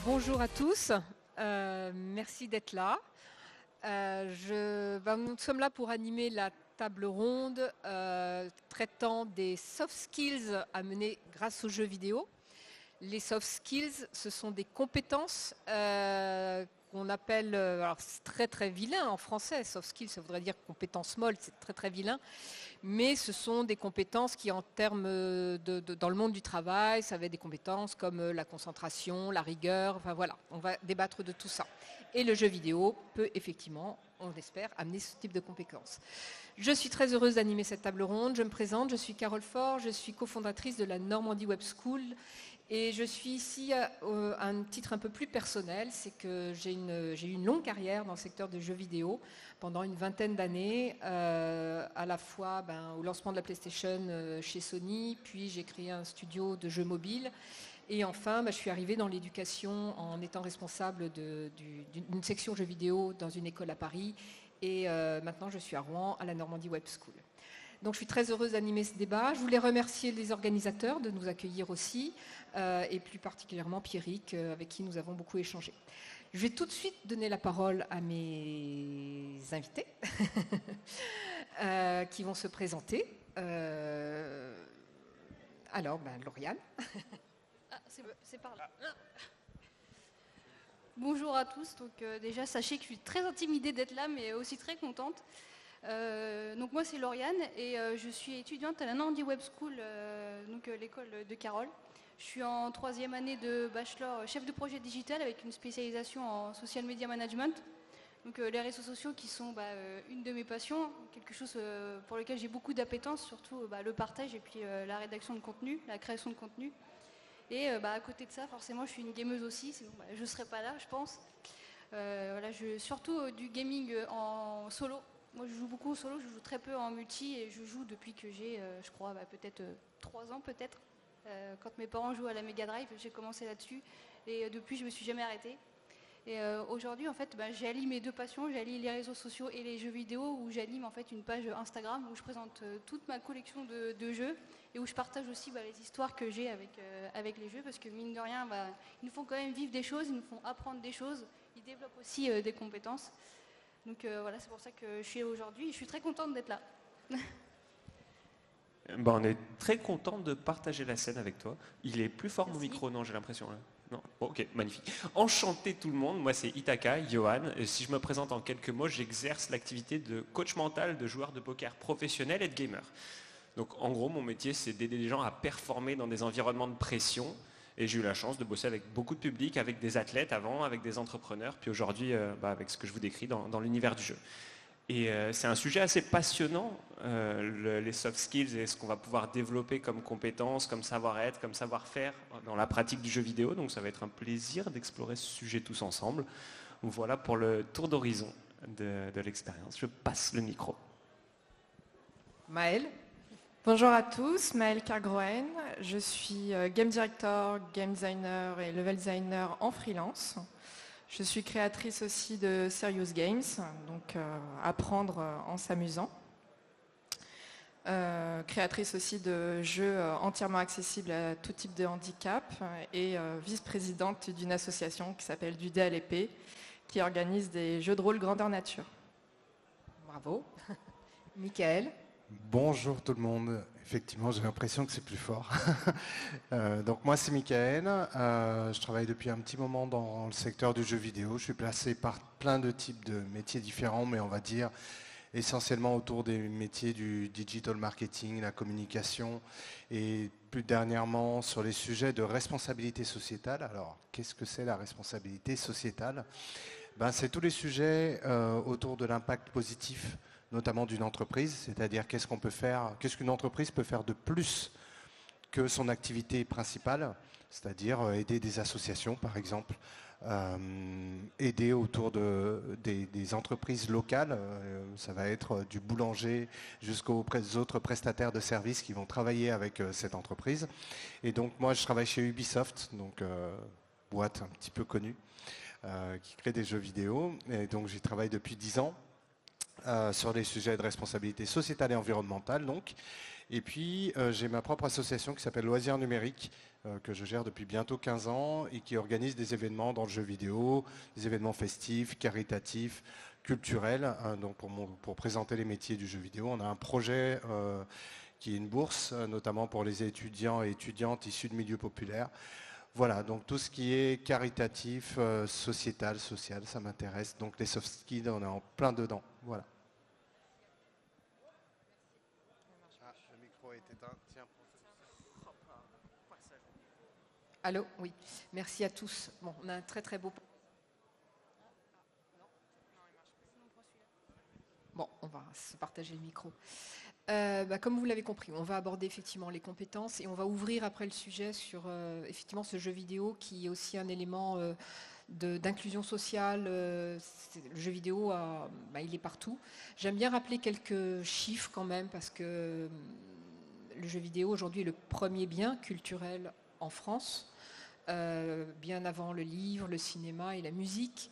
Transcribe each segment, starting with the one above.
Bonjour à tous, merci d'être là. Nous sommes là pour animer la table ronde traitant des soft skills à mener grâce aux jeux vidéo. Les soft skills, ce sont des compétences qu'on appelle, alors c'est très très vilain en français, soft skills ça voudrait dire compétences molles, c'est très très vilain, mais ce sont des compétences qui en termes dans le monde du travail, ça va être des compétences comme la concentration, la rigueur, enfin voilà, on va débattre de tout ça. Et le jeu vidéo peut effectivement, on espère, amener ce type de compétences. Je suis très heureuse d'animer cette table ronde. Je me présente, je suis Carole Faure, je suis cofondatrice de la Normandie Web School. Et je suis ici à un titre un peu plus personnel, c'est que j'ai eu une longue carrière dans le secteur de jeux vidéo pendant une vingtaine d'années, à la fois au lancement de la PlayStation chez Sony, puis j'ai créé un studio de jeux mobiles. Et enfin, je suis arrivée dans l'éducation en étant responsable d'une section jeux vidéo dans une école à Paris. Et maintenant, je suis à Rouen, à la Normandie Web School. Donc je suis très heureuse d'animer ce débat. Je voulais remercier les organisateurs de nous accueillir aussi, et plus particulièrement Pierrick, avec qui nous avons beaucoup échangé. Je vais tout de suite donner la parole à mes invités qui vont se présenter. Alors, Lauriane. Ah, c'est par là. Bonjour à tous. Donc déjà, sachez que je suis très intimidée d'être là, mais aussi très contente. Donc moi, c'est Lauriane et je suis étudiante à la Normandie Web School, l'école de Carole. Je suis en 3e année de bachelor chef de projet digital avec une spécialisation en social media management. Donc les réseaux sociaux qui sont une de mes passions, quelque chose pour lequel j'ai beaucoup d'appétence, surtout le partage et puis la rédaction de contenu, la création de contenu. Et à côté de ça, forcément, je suis une gameuse aussi, sinon je ne serais pas là, je pense. Surtout du gaming en solo. Moi, je joue beaucoup en solo, je joue très peu en multi et je joue depuis que j'ai, je crois, peut-être 3 ans peut-être. Quand mes parents jouaient à la Mega Drive, j'ai commencé là-dessus et depuis, je me suis jamais arrêtée. Et aujourd'hui, en fait, j'allie mes deux passions, j'allie les réseaux sociaux et les jeux vidéo, où j'anime en fait une page Instagram où je présente toute ma collection de jeux et où je partage aussi les histoires que j'ai avec les jeux, parce que mine de rien, ils nous font quand même vivre des choses, ils nous font apprendre des choses, ils développent aussi des compétences. Donc voilà, c'est pour ça que je suis là aujourd'hui et je suis très contente d'être là. On est très content de partager la scène avec toi. Il est plus fort. Merci. Mon micro, non, j'ai l'impression là. Non. Bon, ok, magnifique. Enchanté tout le monde, moi c'est Itaka, Johan. Et si je me présente en quelques mots, j'exerce l'activité de coach mental de joueurs de poker professionnels et de gamers. Donc en gros, mon métier c'est d'aider les gens à performer dans des environnements de pression. Et j'ai eu la chance de bosser avec beaucoup de public, avec des athlètes avant, avec des entrepreneurs, puis aujourd'hui avec ce que je vous décris dans l'univers du jeu. Et c'est un sujet assez passionnant, les soft skills et ce qu'on va pouvoir développer comme compétences, comme savoir-être, comme savoir-faire dans la pratique du jeu vidéo. Donc ça va être un plaisir d'explorer ce sujet tous ensemble. Voilà pour le tour d'horizon de l'expérience. Je passe le micro. Maëlle. Bonjour à tous, Maëlle Cargroen. Je suis game director, game designer et level designer en freelance. Je suis créatrice aussi de Serious Games, donc apprendre en s'amusant. Créatrice aussi de jeux entièrement accessibles à tout type de handicap et vice-présidente d'une association qui s'appelle Du dé à l'épée, qui organise des jeux de rôle grandeur nature. Bravo. Michael. Bonjour tout le monde. Effectivement, j'ai l'impression que c'est plus fort. Donc moi, c'est Michael. Je travaille depuis un petit moment dans le secteur du jeu vidéo. Je suis placé par plein de types de métiers différents, mais on va dire essentiellement autour des métiers du digital marketing, la communication, et plus dernièrement sur les sujets de responsabilité sociétale. Alors, qu'est-ce que c'est la responsabilité sociétale ? C'est tous les sujets autour de l'impact positif, notamment d'une entreprise, c'est-à-dire qu'est-ce qu'une entreprise peut faire de plus que son activité principale, c'est-à-dire aider des associations par exemple, aider autour des entreprises locales, ça va être du boulanger jusqu'aux autres prestataires de services qui vont travailler avec cette entreprise. Et donc moi je travaille chez Ubisoft, donc boîte un petit peu connue, qui crée des jeux vidéo, et donc j'y travaille depuis 10 ans. sur les sujets de responsabilité sociétale et environnementale. Donc. Et puis, j'ai ma propre association qui s'appelle Loisirs Numériques, que je gère depuis bientôt 15 ans et qui organise des événements dans le jeu vidéo, des événements festifs, caritatifs, culturels, hein, donc pour présenter les métiers du jeu vidéo. On a un projet qui est une bourse, notamment pour les étudiants et étudiantes issus de milieux populaires. Voilà, donc tout ce qui est caritatif, sociétal, social, ça m'intéresse. Donc les soft skills, on est en plein dedans. Voilà. Le micro est éteint. Tiens. Allô, oui. Merci à tous. Bon, on a un très très beau. Bon, on va se partager le micro. Comme vous l'avez compris, on va aborder effectivement les compétences et on va ouvrir après le sujet sur effectivement ce jeu vidéo qui est aussi un élément d'inclusion sociale. Le jeu vidéo, il est partout. J'aime bien rappeler quelques chiffres quand même parce que le jeu vidéo aujourd'hui est le premier bien culturel en France, bien avant le livre, le cinéma et la musique.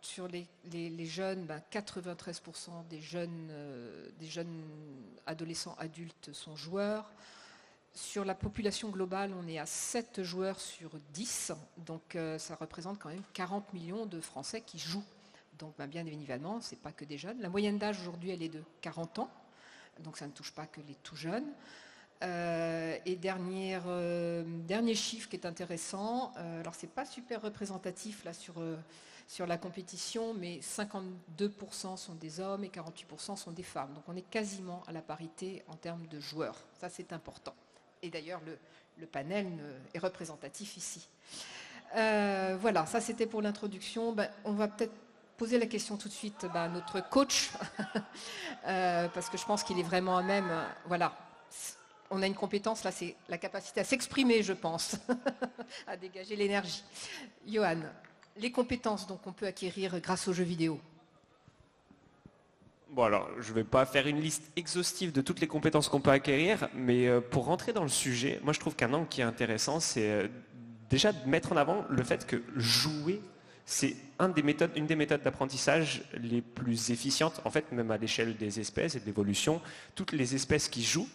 Sur les jeunes, 93% des jeunes adolescents adultes sont joueurs. Sur la population globale, on est à 7 joueurs sur 10, donc ça représente quand même 40 millions de Français qui jouent. Donc bien évidemment, ce n'est pas que des jeunes. La moyenne d'âge aujourd'hui, elle est de 40 ans, donc ça ne touche pas que les tout jeunes. Et dernier chiffre qui est intéressant, alors c'est pas super représentatif là sur la compétition, mais 52% sont des hommes et 48% sont des femmes. Donc on est quasiment à la parité en termes de joueurs. Ça c'est important. Et d'ailleurs le panel est représentatif ici. Voilà, ça c'était pour l'introduction. On va peut-être poser la question tout de suite à notre coach, parce que je pense qu'il est vraiment à même. Voilà. On a une compétence, là, c'est la capacité à s'exprimer, je pense, à dégager l'énergie. Johan, les compétences qu'on peut acquérir grâce aux jeux vidéo. Bon alors, je ne vais pas faire une liste exhaustive de toutes les compétences qu'on peut acquérir, mais pour rentrer dans le sujet, moi je trouve qu'un angle qui est intéressant, c'est déjà de mettre en avant le fait que jouer, c'est une des méthodes d'apprentissage les plus efficientes, en fait même à l'échelle des espèces et de l'évolution. Toutes les espèces qui jouent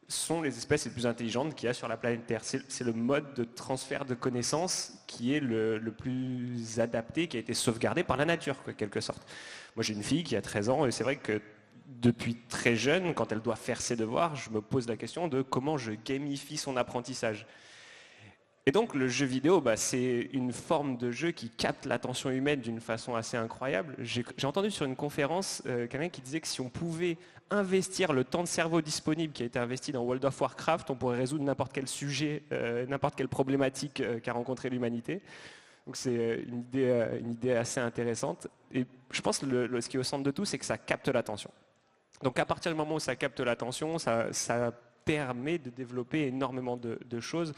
sont les espèces les plus intelligentes qu'il y a sur la planète Terre. C'est le mode de transfert de connaissances qui est le plus adapté, qui a été sauvegardé par la nature, en quelque sorte. Moi, j'ai une fille qui a 13 ans et c'est vrai que depuis très jeune, quand elle doit faire ses devoirs, je me pose la question de comment je gamifie son apprentissage. Et donc, le jeu vidéo, c'est une forme de jeu qui capte l'attention humaine d'une façon assez incroyable. J'ai entendu sur une conférence quelqu'un qui disait que si on pouvait investir le temps de cerveau disponible qui a été investi dans World of Warcraft, on pourrait résoudre n'importe quel sujet, n'importe quelle problématique qu'a rencontré l'humanité. Donc c'est une idée assez intéressante. Et je pense que ce qui est au centre de tout, c'est que ça capte l'attention. Donc à partir du moment où ça capte l'attention, ça permet de développer énormément de choses,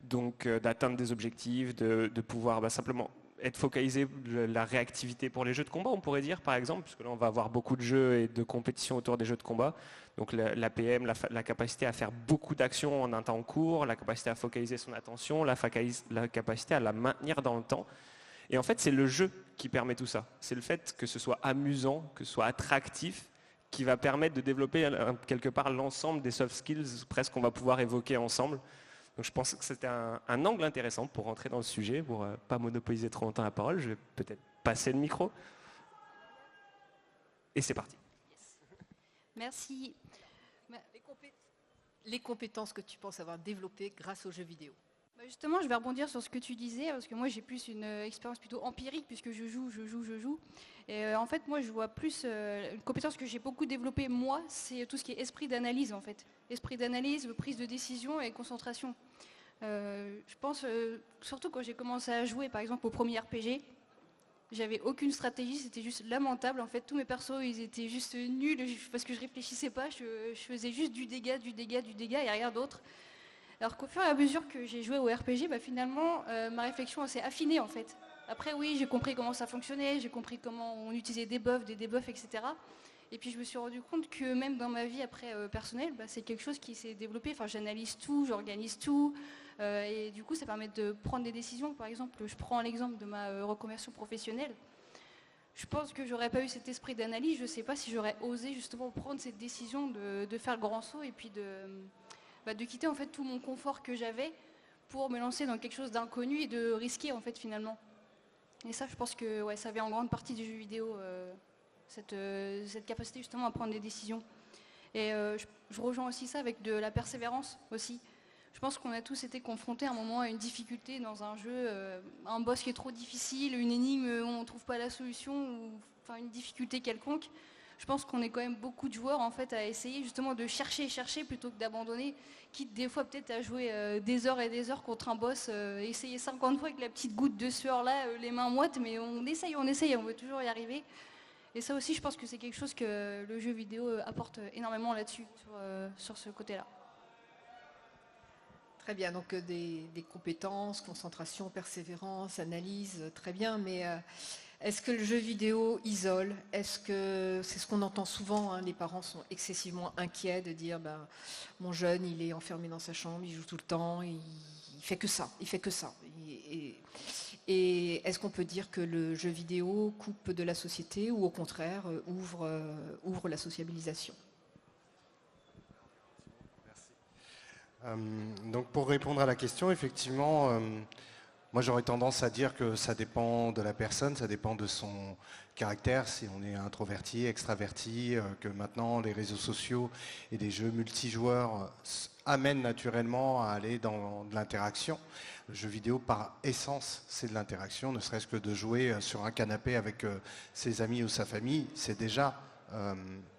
donc d'atteindre des objectifs, de pouvoir simplement être focalisé, la réactivité pour les jeux de combat, on pourrait dire par exemple, puisque là on va avoir beaucoup de jeux et de compétitions autour des jeux de combat. Donc l'APM, la capacité à faire beaucoup d'actions en un temps court, la capacité à focaliser son attention, la capacité à la maintenir dans le temps. Et en fait, c'est le jeu qui permet tout ça. C'est le fait que ce soit amusant, que ce soit attractif, qui va permettre de développer quelque part l'ensemble des soft skills presque qu'on va pouvoir évoquer ensemble. Donc je pense que c'était un angle intéressant pour rentrer dans le sujet, pour ne pas monopoliser trop longtemps la parole. Je vais peut-être passer le micro. Et c'est parti. Merci. Les compétences que tu penses avoir développées grâce aux jeux vidéo. Justement, je vais rebondir sur ce que tu disais, parce que moi j'ai plus une expérience plutôt empirique, puisque je joue. Et en fait, moi je vois plus une compétence que j'ai beaucoup développée, moi, c'est tout ce qui est esprit d'analyse en fait. Esprit d'analyse, prise de décision et concentration. Je pense, surtout quand j'ai commencé à jouer, par exemple au premier RPG, j'avais aucune stratégie, c'était juste lamentable. En fait, tous mes persos, ils étaient juste nuls, parce que je réfléchissais pas, je faisais juste du dégât et rien d'autre. Alors qu'au fur et à mesure que j'ai joué au RPG, finalement, ma réflexion s'est affinée en fait. Après, oui, j'ai compris comment ça fonctionnait, j'ai compris comment on utilisait des debuffs, etc. Et puis je me suis rendu compte que même dans ma vie après personnelle, c'est quelque chose qui s'est développé. Enfin, j'analyse tout, j'organise tout, et du coup, ça permet de prendre des décisions. Par exemple, je prends l'exemple de ma reconversion professionnelle. je pense que j'aurais pas eu cet esprit d'analyse, je sais pas si j'aurais osé justement prendre cette décision de faire le grand saut et puis de quitter en fait tout mon confort que j'avais pour me lancer dans quelque chose d'inconnu et de risquer en fait finalement. Et ça, je pense que ouais, ça vient en grande partie du jeu vidéo, cette capacité justement à prendre des décisions. Et je rejoins aussi ça avec de la persévérance aussi. Je pense qu'on a tous été confrontés à un moment à une difficulté dans un jeu, un boss qui est trop difficile, une énigme où on ne trouve pas la solution, ou enfin une difficulté quelconque. Je pense qu'on est quand même beaucoup de joueurs en fait à essayer justement de chercher plutôt que d'abandonner, quitte des fois peut-être à jouer des heures et des heures contre un boss, essayer 50 fois avec la petite goutte de sueur là, les mains moites, mais on essaye, on veut toujours y arriver. Et ça aussi, je pense que c'est quelque chose que le jeu vidéo apporte énormément là-dessus, sur ce côté-là. Très bien, donc des compétences, concentration, persévérance, analyse, très bien, mais est-ce que le jeu vidéo isole? Est-ce que c'est ce qu'on entend souvent, hein, les parents sont excessivement inquiets de dire mon jeune, il est enfermé dans sa chambre, il joue tout le temps, il fait que ça, il fait que ça. Et est-ce qu'on peut dire que le jeu vidéo coupe de la société ou au contraire ouvre la sociabilisation? Donc pour répondre à la question, effectivement, moi j'aurais tendance à dire que ça dépend de la personne, ça dépend de son caractère, si on est introverti, extraverti, que maintenant les réseaux sociaux et des jeux multijoueurs amènent naturellement à aller dans de l'interaction. Le jeu vidéo par essence c'est de l'interaction, ne serait-ce que de jouer sur un canapé avec ses amis ou sa famille, c'est déjà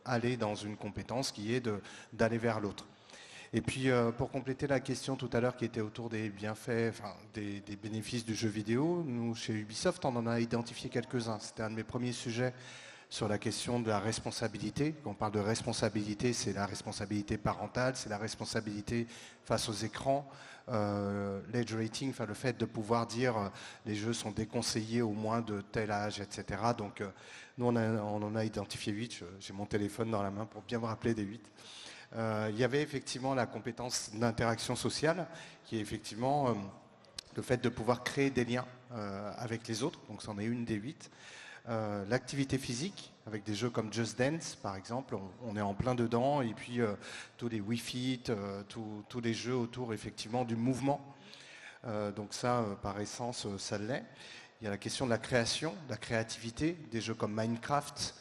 aller dans une compétence qui est d'aller vers l'autre. Et puis pour compléter la question tout à l'heure qui était autour des bienfaits, enfin, des bénéfices du jeu vidéo, nous chez Ubisoft on en a identifié quelques-uns. C'était un de mes premiers sujets sur la question de la responsabilité. Quand on parle de responsabilité, c'est la responsabilité parentale, c'est la responsabilité face aux écrans, l'age rating, enfin, le fait de pouvoir dire les jeux sont déconseillés au moins de tel âge, etc. Donc nous on en a identifié 8, j'ai mon téléphone dans la main pour bien me rappeler des 8. Il y avait effectivement la compétence d'interaction sociale, qui est effectivement le fait de pouvoir créer des liens avec les autres, donc c'en est une des 8. L'activité physique, avec des jeux comme Just Dance par exemple, on est en plein dedans, et puis tous les Wii Fit, tous les jeux autour effectivement du mouvement. Donc ça, par essence, ça l'est. Il y a la question de la création, de la créativité, des jeux comme Minecraft,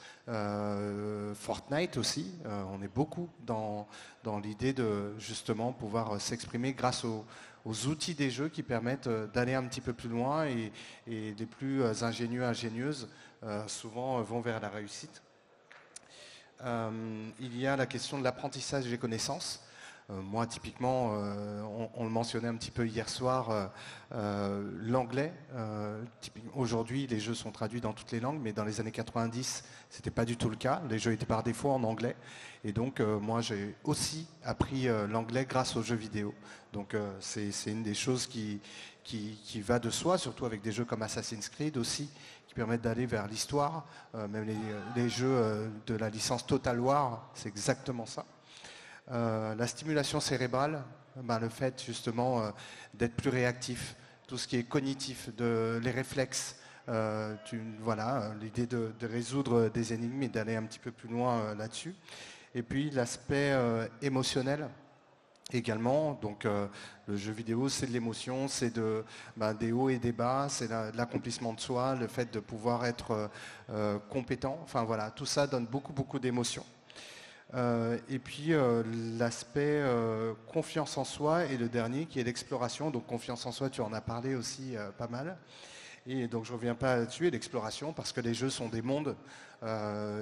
Fortnite aussi. On est beaucoup dans l'idée de justement pouvoir s'exprimer grâce aux outils des jeux qui permettent d'aller un petit peu plus loin, et les plus ingénieux, ingénieuses souvent vont vers la réussite. Il y a la question de l'apprentissage des connaissances. Moi, typiquement, on le mentionnait un petit peu hier soir, l'anglais. Aujourd'hui, les jeux sont traduits dans toutes les langues, mais dans les années 90, c'était pas du tout le cas. Les jeux étaient par défaut en anglais. Et donc, moi, j'ai aussi appris l'anglais grâce aux jeux vidéo. Donc, c'est une des choses qui va de soi, surtout avec des jeux comme Assassin's Creed aussi, qui permettent d'aller vers l'histoire. Même les jeux de la licence Total War, c'est exactement ça. La stimulation cérébrale, le fait justement d'être plus réactif, tout ce qui est cognitif, les réflexes, l'idée de résoudre des énigmes et d'aller un petit peu plus loin là-dessus. Et puis l'aspect émotionnel également, donc le jeu vidéo c'est de l'émotion, c'est des hauts et des bas, c'est de l'accomplissement de soi, le fait de pouvoir être compétent, enfin voilà, tout ça donne beaucoup d'émotions. Et puis l'aspect confiance en soi, et le dernier qui est l'exploration. Donc confiance en soi, tu en as parlé aussi pas mal. Et donc je ne reviens pas là-dessus, et l'exploration, parce que les jeux sont des mondes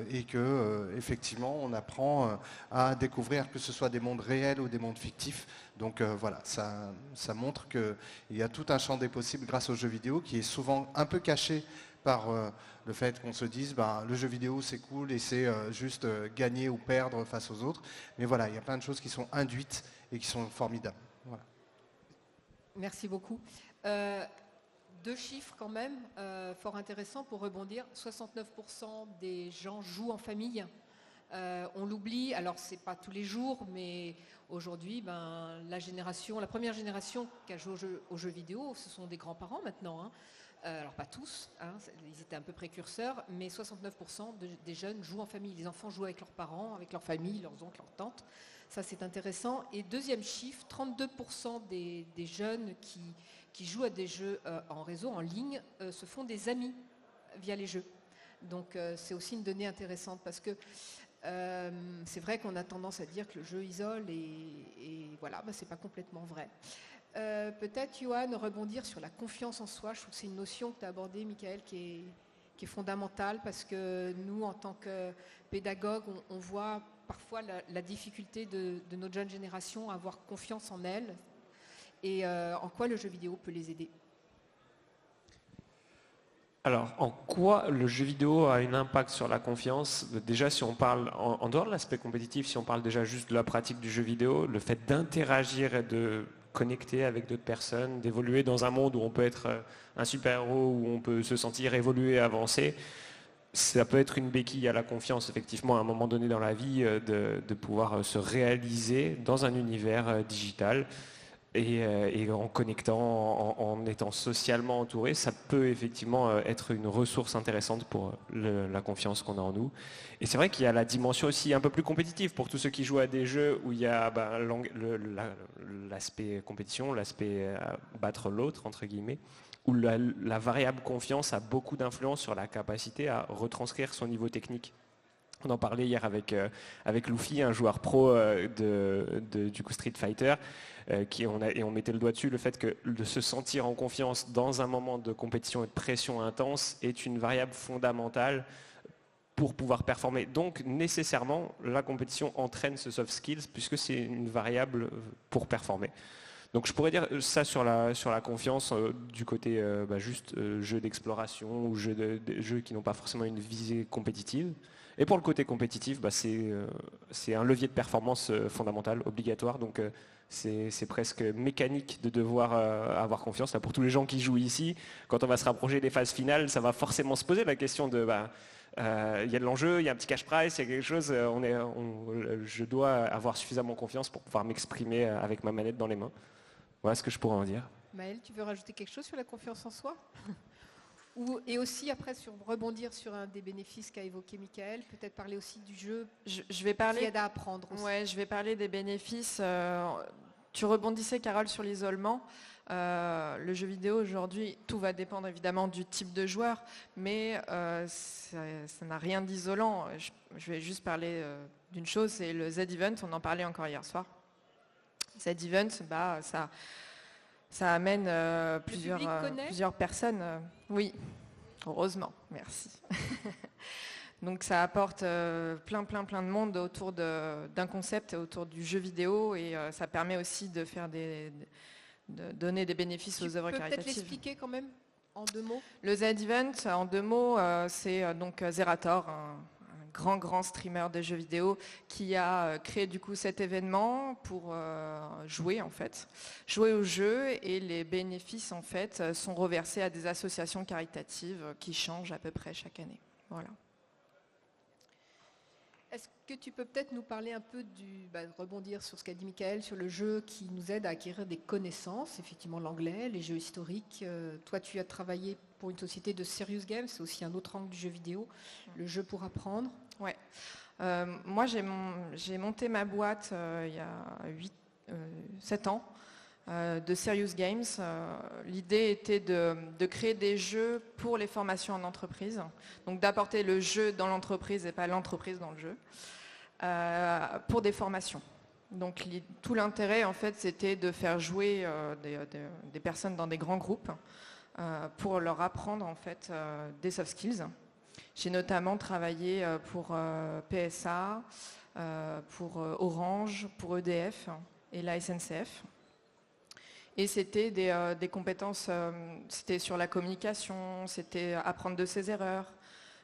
et que effectivement on apprend à découvrir, que ce soit des mondes réels ou des mondes fictifs. Donc voilà, ça montre qu'il y a tout un champ des possibles grâce aux jeux vidéo, qui est souvent un peu caché par le fait qu'on se dise le jeu vidéo c'est cool et c'est juste gagner ou perdre face aux autres. Mais voilà, il y a plein de choses qui sont induites et qui sont formidables. Voilà. Merci beaucoup. 2 chiffres quand même, fort intéressants pour rebondir. 69% des gens jouent en famille. On l'oublie, alors c'est pas tous les jours, mais aujourd'hui, la première génération qui a joué aux jeux vidéo, ce sont des grands-parents maintenant. Hein. Alors pas tous, hein, ils étaient un peu précurseurs, mais 69% des jeunes jouent en famille. Les enfants jouent avec leurs parents, avec leur famille, leurs oncles, leurs tantes. Ça c'est intéressant. Et deuxième chiffre, 32% des jeunes qui jouent à des jeux en réseau, en ligne, se font des amis via les jeux. Donc c'est aussi une donnée intéressante parce que c'est vrai qu'on a tendance à dire que le jeu isole et voilà, c'est pas complètement vrai. Peut-être, Johan, rebondir sur la confiance en soi. Je trouve que c'est une notion que tu as abordée, Michael, qui est fondamentale parce que nous, en tant que pédagogues, on voit parfois la difficulté de notre jeune génération à avoir confiance en elle et en quoi le jeu vidéo peut les aider. Alors, en quoi le jeu vidéo a un impact sur la confiance? Déjà, si on parle, en dehors de l'aspect compétitif, si on parle déjà juste de la pratique du jeu vidéo, le fait d'interagir et de connecter avec d'autres personnes, d'évoluer dans un monde où on peut être un super-héros, où on peut se sentir évoluer, avancer, ça peut être une béquille à la confiance, effectivement, à un moment donné dans la vie, de pouvoir se réaliser dans un univers digital. Et en connectant, en étant socialement entouré, ça peut effectivement être une ressource intéressante pour la confiance qu'on a en nous. Et c'est vrai qu'il y a la dimension aussi un peu plus compétitive pour tous ceux qui jouent à des jeux où il y a l'aspect compétition, l'aspect battre l'autre, entre guillemets, où la variable confiance a beaucoup d'influence sur la capacité à retranscrire son niveau technique. On en parlait hier avec Luffy, un joueur pro du coup Street Fighter, et on mettait le doigt dessus, le fait que de se sentir en confiance dans un moment de compétition et de pression intense est une variable fondamentale pour pouvoir performer. Donc nécessairement, la compétition entraîne ce soft skills puisque c'est une variable pour performer. Donc je pourrais dire ça sur la confiance du côté juste jeu d'exploration ou jeux qui n'ont pas forcément une visée compétitive. Et pour le côté compétitif, c'est un levier de performance fondamental, obligatoire. Donc c'est presque mécanique de devoir avoir confiance. Là, pour tous les gens qui jouent ici, quand on va se rapprocher des phases finales, ça va forcément se poser la question de il y a de l'enjeu, il y a un petit cash prize, il y a quelque chose, je dois avoir suffisamment confiance pour pouvoir m'exprimer avec ma manette dans les mains. Voilà ce que je pourrais en dire. Maëlle, tu veux rajouter quelque chose sur la confiance en soi? Et aussi, après, rebondir sur un des bénéfices qu'a évoqué Michael, peut-être parler aussi du jeu je vais parler, qui aide à apprendre aussi. Ouais, je vais parler des bénéfices. Tu rebondissais, Carole, sur l'isolement. Le jeu vidéo, aujourd'hui, tout va dépendre évidemment du type de joueur, mais ça n'a rien d'isolant. Je vais juste parler d'une chose, c'est le Z-Event, on en parlait encore hier soir. Z-Event, ça amène plusieurs personnes. Oui, heureusement, merci. Donc ça apporte plein de monde autour d'un concept, autour du jeu vidéo, et ça permet aussi de faire de donner des bénéfices aux œuvres caritatives. Tu peux peut-être l'expliquer quand même en 2 mots? Le Z-Event, en 2 mots, c'est donc Zerator, un grand streamer de jeux vidéo qui a créé du coup cet événement pour jouer au jeu, et les bénéfices en fait sont reversés à des associations caritatives qui changent à peu près chaque année. Voilà. Est-ce que tu peux peut-être nous parler un peu rebondir sur ce qu'a dit Michael, sur le jeu qui nous aide à acquérir des connaissances, effectivement l'anglais, les jeux historiques. Toi, tu as travaillé pour une société de Serious Games, c'est aussi un autre angle du jeu vidéo, le jeu pour apprendre. Ouais. Moi, j'ai monté ma boîte il y a 7 ans de Serious Games. L'idée était de créer des jeux pour les formations en entreprise, donc d'apporter le jeu dans l'entreprise et pas l'entreprise dans le jeu, pour des formations. Donc tout l'intérêt en fait c'était de faire jouer des personnes dans des grands groupes pour leur apprendre en fait des soft skills. J'ai notamment travaillé pour PSA, pour Orange, pour EDF et la SNCF. Et c'était des compétences, c'était sur la communication, c'était apprendre de ses erreurs,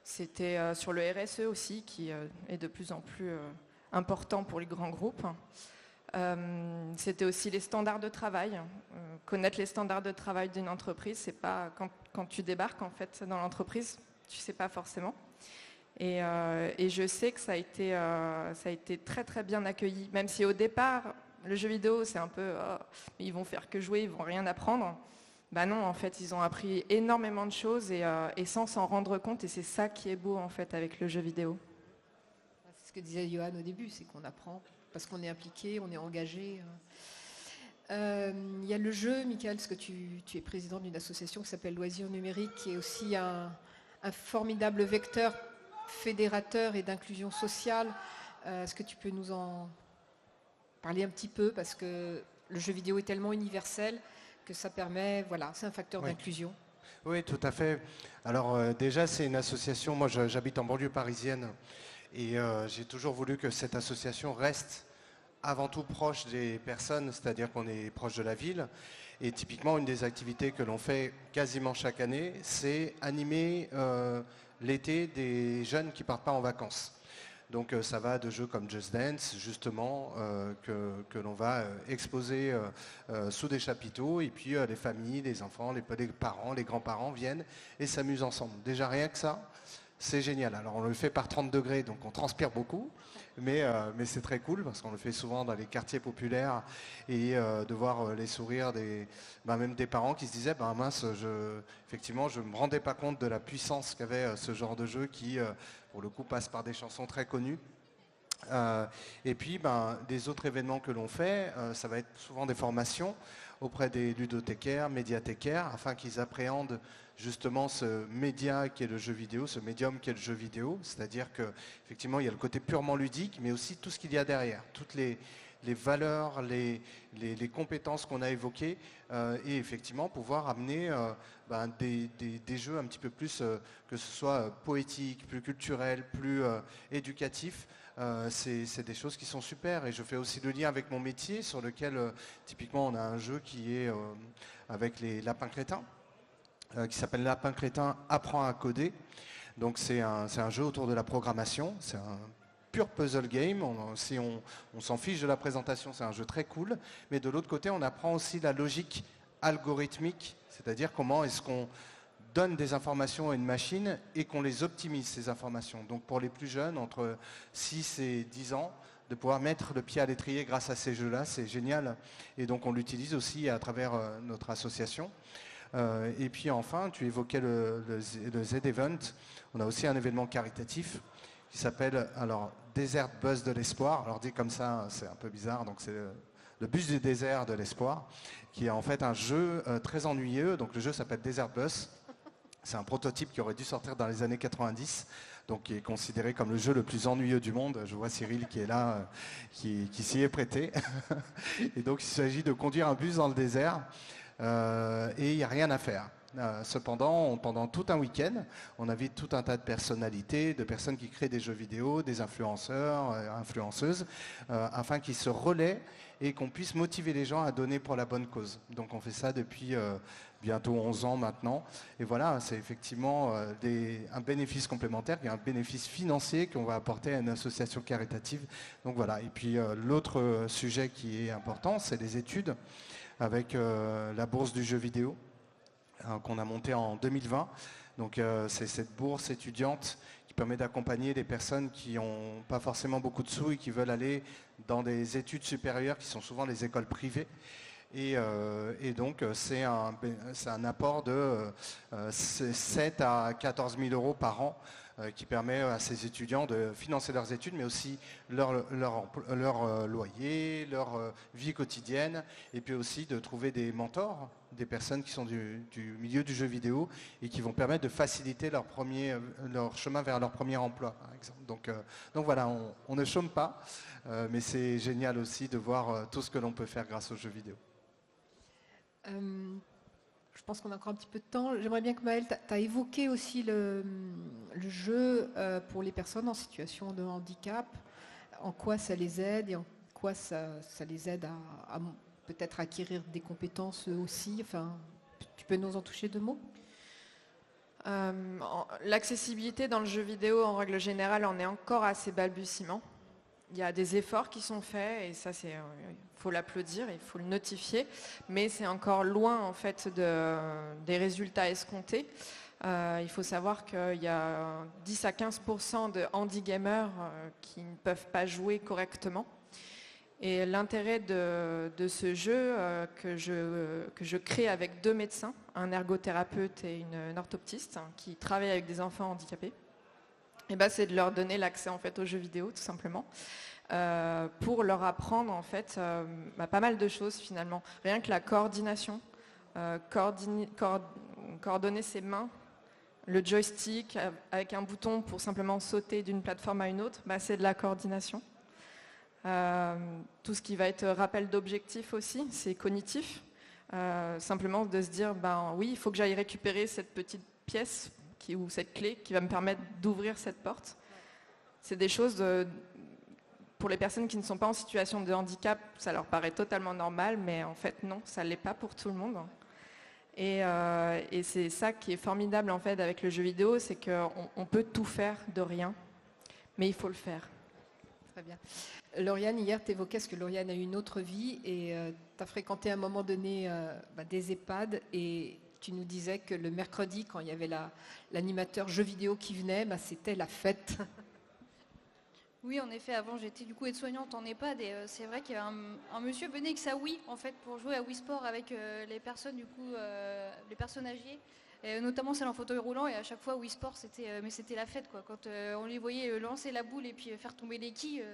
c'était sur le RSE aussi, qui est de plus en plus important pour les grands groupes. C'était aussi les standards de travail. Connaître les standards de travail d'une entreprise, c'est pas quand tu débarques en fait dans l'entreprise, tu sais pas forcément. Et je sais que ça a été très très bien accueilli, même si au départ, le jeu vidéo, c'est un peu ils vont faire que jouer, ils vont rien apprendre. Bah non, en fait, ils ont appris énormément de choses et sans s'en rendre compte, et c'est ça qui est beau en fait avec le jeu vidéo. C'est ce que disait Johan au début, c'est qu'on apprend parce qu'on est impliqué, on est engagé. Il y a le jeu, Michael, parce que tu es président d'une association qui s'appelle Loisirs Numériques, qui est aussi un formidable vecteur fédérateur et d'inclusion sociale. Est-ce que tu peux nous en parler un petit peu, parce que le jeu vidéo est tellement universel que ça permet, voilà, c'est un facteur d'inclusion. Oui, tout à fait. Alors déjà, c'est une association, moi j'habite en banlieue parisienne, et j'ai toujours voulu que cette association reste avant tout proche des personnes, c'est-à-dire qu'on est proche de la ville. Et typiquement, une des activités que l'on fait quasiment chaque année, c'est animer l'été des jeunes qui ne partent pas en vacances. Donc ça va de jeux comme Just Dance, justement, que l'on va exposer sous des chapiteaux, et puis les familles, les enfants, les parents, les grands-parents viennent et s'amusent ensemble. Déjà rien que ça, c'est génial. Alors on le fait par 30 degrés, donc on transpire beaucoup, mais c'est très cool parce qu'on le fait souvent dans les quartiers populaires, et de voir les sourires même des parents qui se disaient mince, effectivement je ne me rendais pas compte de la puissance qu'avait ce genre de jeu qui pour le coup passe par des chansons très connues. Et puis des autres événements que l'on fait, ça va être souvent des formations auprès des ludothécaires, médiathécaires, afin qu'ils appréhendent justement ce média qui est le jeu vidéo, ce médium qui est le jeu vidéo, c'est-à-dire qu'effectivement il y a le côté purement ludique, mais aussi tout ce qu'il y a derrière, toutes les valeurs, les compétences qu'on a évoquées, et effectivement pouvoir amener des jeux un petit peu plus, que ce soit poétique, plus culturel, plus éducatif. C'est des choses qui sont super, et je fais aussi le lien avec mon métier sur lequel typiquement on a un jeu qui est avec les lapins crétins, qui s'appelle Lapin Crétin apprend à coder. Donc c'est un jeu autour de la programmation, c'est un pur puzzle game. Si on s'en fiche de la présentation, c'est un jeu très cool, mais de l'autre côté on apprend aussi la logique algorithmique, c'est-à-dire comment est-ce qu'on donne des informations à une machine et qu'on les optimise, ces informations. Donc pour les plus jeunes, entre 6 et 10 ans, de pouvoir mettre le pied à l'étrier grâce à ces jeux-là, c'est génial. Et donc on l'utilise aussi à travers notre association. Et puis enfin, tu évoquais le Z-Event. On a aussi un événement caritatif qui s'appelle Desert Bus de l'espoir. Alors dit comme ça, c'est un peu bizarre, donc c'est le bus du désert de l'espoir, qui est en fait un jeu très ennuyeux. Donc le jeu s'appelle Desert Bus. C'est un prototype qui aurait dû sortir dans les années 90, donc qui est considéré comme le jeu le plus ennuyeux du monde. Je vois Cyril qui est là, qui s'y est prêté. Et donc il s'agit de conduire un bus dans le désert, et il n'y a rien à faire. Cependant, pendant tout un week-end, on invite tout un tas de personnalités, de personnes qui créent des jeux vidéo, des influenceurs, influenceuses, afin qu'ils se relaient et qu'on puisse motiver les gens à donner pour la bonne cause. Donc on fait ça depuis bientôt 11 ans maintenant. Et voilà, c'est effectivement un bénéfice complémentaire, il y a un bénéfice financier qu'on va apporter à une association caritative. Donc voilà. Et puis l'autre sujet qui est important, c'est les études, avec la bourse du jeu vidéo qu'on a montée en 2020. Donc c'est cette bourse étudiante qui permet d'accompagner des personnes qui n'ont pas forcément beaucoup de sous et qui veulent aller dans des études supérieures, qui sont souvent les écoles privées. Et donc c'est un apport de 7 à 14 000 euros par an, qui permet à ces étudiants de financer leurs études, mais aussi leur loyer, leur vie quotidienne, et puis aussi de trouver des mentors, des personnes qui sont du milieu du jeu vidéo et qui vont permettre de faciliter leur chemin vers leur premier emploi, par exemple. Donc voilà, on ne chôme pas, mais c'est génial aussi de voir tout ce que l'on peut faire grâce aux jeux vidéo. Je pense qu'on a encore un petit peu de temps. J'aimerais bien que Maëlle, tu as évoqué aussi le jeu pour les personnes en situation de handicap, en quoi ça les aide et en quoi ça les aide à peut-être acquérir des compétences eux aussi. Enfin, tu peux nous en toucher 2 mots ? L'accessibilité dans le jeu vidéo, en règle générale, en est encore à ses balbutiements. Il y a des efforts qui sont faits et ça, il faut l'applaudir, il faut le notifier, mais c'est encore loin en fait des résultats escomptés. Il faut savoir qu'il y a 10 à 15% de handi-gamers qui ne peuvent pas jouer correctement. Et l'intérêt de ce jeu que je crée avec 2 médecins, un ergothérapeute et une orthoptiste, qui travaillent avec des enfants handicapés, et ben, c'est de leur donner l'accès en fait, aux jeux vidéo tout simplement, pour leur apprendre en fait, pas mal de choses finalement. Rien que la coordination, coordonner ses mains, le joystick avec un bouton pour simplement sauter d'une plateforme à une autre, c'est de la coordination. Tout ce qui va être rappel d'objectifs aussi, c'est cognitif. Simplement de se dire, oui, il faut que j'aille récupérer cette petite pièce ou cette clé qui va me permettre d'ouvrir cette porte. C'est des choses, pour les personnes qui ne sont pas en situation de handicap, ça leur paraît totalement normal, mais en fait non, ça ne l'est pas pour tout le monde. Et c'est ça qui est formidable en fait avec le jeu vidéo, c'est qu'on peut tout faire de rien, mais il faut le faire. Très bien. Lauriane, hier, tu évoquais que Lauriane a eu une autre vie et tu as fréquenté à un moment donné des EHPAD et tu nous disais que le mercredi, quand il y avait l'animateur jeu vidéo qui venait, c'était la fête. Oui, en effet, avant j'étais du coup aide-soignante en EHPAD et c'est vrai qu'il y avait un monsieur venait avec sa Wii en fait pour jouer à Wii Sport avec les personnes les personnes âgées. Et notamment celle en fauteuil roulant, et à chaque fois Wii Sport c'était la fête quoi. Quand on les voyait lancer la boule et puis faire tomber les quilles,